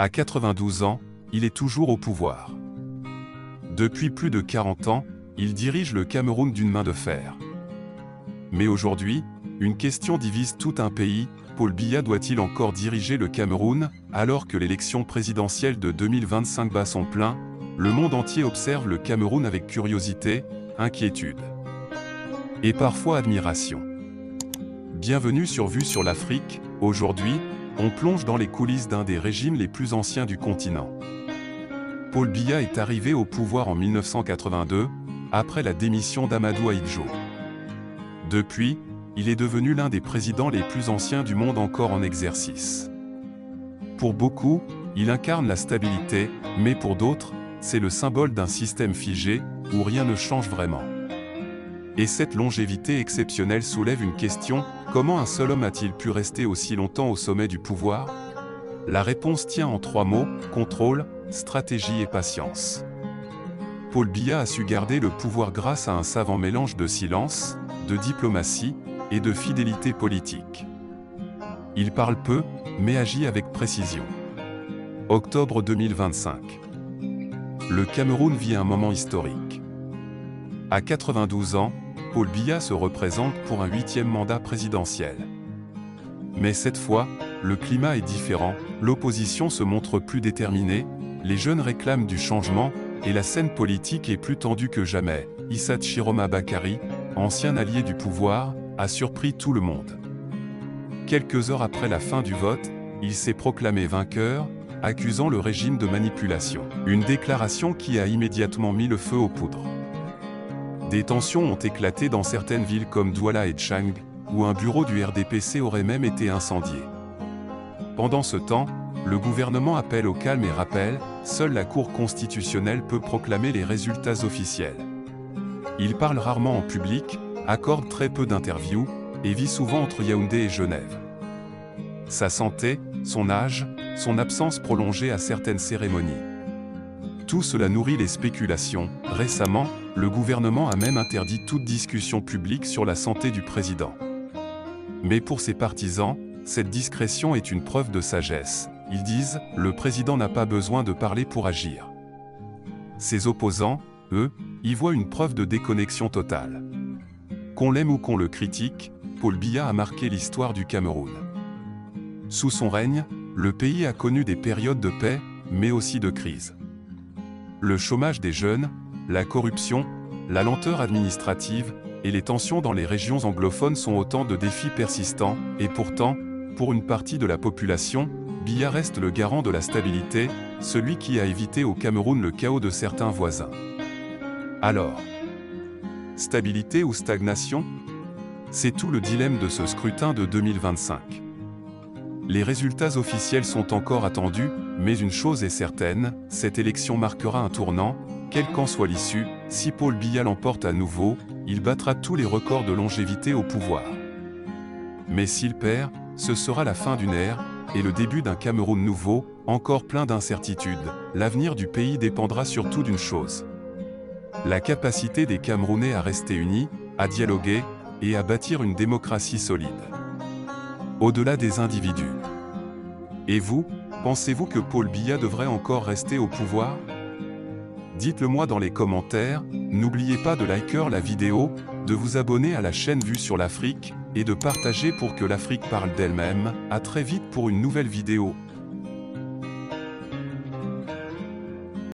À 92 ans, il est toujours au pouvoir. Depuis plus de 40 ans, il dirige le Cameroun d'une main de fer. Mais aujourd'hui, une question divise tout un pays. Paul Biya doit-il encore diriger le Cameroun, alors que l'élection présidentielle de 2025 bat son plein? Le monde entier observe le Cameroun avec curiosité, inquiétude et parfois admiration. Bienvenue sur Vue sur l'Afrique. Aujourd'hui, on plonge dans les coulisses d'un des régimes les plus anciens du continent. Paul Biya est arrivé au pouvoir en 1982, après la démission d'Amadou Ahidjo. Depuis, il est devenu l'un des présidents les plus anciens du monde encore en exercice. Pour beaucoup, il incarne la stabilité, mais pour d'autres, c'est le symbole d'un système figé, où rien ne change vraiment. Et cette longévité exceptionnelle soulève une question: comment un seul homme a-t-il pu rester aussi longtemps au sommet du pouvoir? La réponse tient en 3 mots: contrôle, stratégie et patience. Paul Biya a su garder le pouvoir grâce à un savant mélange de silence, de diplomatie et de fidélité politique. Il parle peu, mais agit avec précision. Octobre 2025. Le Cameroun vit un moment historique. À 92 ans, Paul Biya se représente pour un 8e mandat présidentiel. Mais cette fois, le climat est différent, l'opposition se montre plus déterminée, les jeunes réclament du changement, et la scène politique est plus tendue que jamais. Issa Tchiroma Bakary, ancien allié du pouvoir, a surpris tout le monde. Quelques heures après la fin du vote, il s'est proclamé vainqueur, accusant le régime de manipulation. Une déclaration qui a immédiatement mis le feu aux poudres. Des tensions ont éclaté dans certaines villes comme Douala et Tchang, où un bureau du RDPC aurait même été incendié. Pendant ce temps, le gouvernement appelle au calme et rappelle, seule la Cour constitutionnelle peut proclamer les résultats officiels. Il parle rarement en public, accorde très peu d'interviews, et vit souvent entre Yaoundé et Genève. Sa santé, son âge, son absence prolongée à certaines cérémonies. Tout cela nourrit les spéculations. Récemment, le gouvernement a même interdit toute discussion publique sur la santé du président. Mais pour ses partisans, cette discrétion est une preuve de sagesse. Ils disent, le président n'a pas besoin de parler pour agir. Ses opposants, eux, y voient une preuve de déconnexion totale. Qu'on l'aime ou qu'on le critique, Paul Biya a marqué l'histoire du Cameroun. Sous son règne, le pays a connu des périodes de paix, mais aussi de crise. Le chômage des jeunes, la corruption, la lenteur administrative et les tensions dans les régions anglophones sont autant de défis persistants, et pourtant, pour une partie de la population, Biya reste le garant de la stabilité, celui qui a évité au Cameroun le chaos de certains voisins. Alors, stabilité ou stagnation? C'est tout le dilemme de ce scrutin de 2025. Les résultats officiels sont encore attendus, mais une chose est certaine, cette élection marquera un tournant, quelle qu'en soit l'issue. Si Paul Biya l'emporte à nouveau, il battra tous les records de longévité au pouvoir. Mais s'il perd, ce sera la fin d'une ère, et le début d'un Cameroun nouveau, encore plein d'incertitudes. L'avenir du pays dépendra surtout d'une chose: la capacité des Camerounais à rester unis, à dialoguer, et à bâtir une démocratie solide. Au-delà des individus. Et vous, pensez-vous que Paul Biya devrait encore rester au pouvoir? Dites-le moi dans les commentaires, n'oubliez pas de liker la vidéo, de vous abonner à la chaîne Vue sur l'Afrique, et de partager pour que l'Afrique parle d'elle-même. À très vite pour une nouvelle vidéo.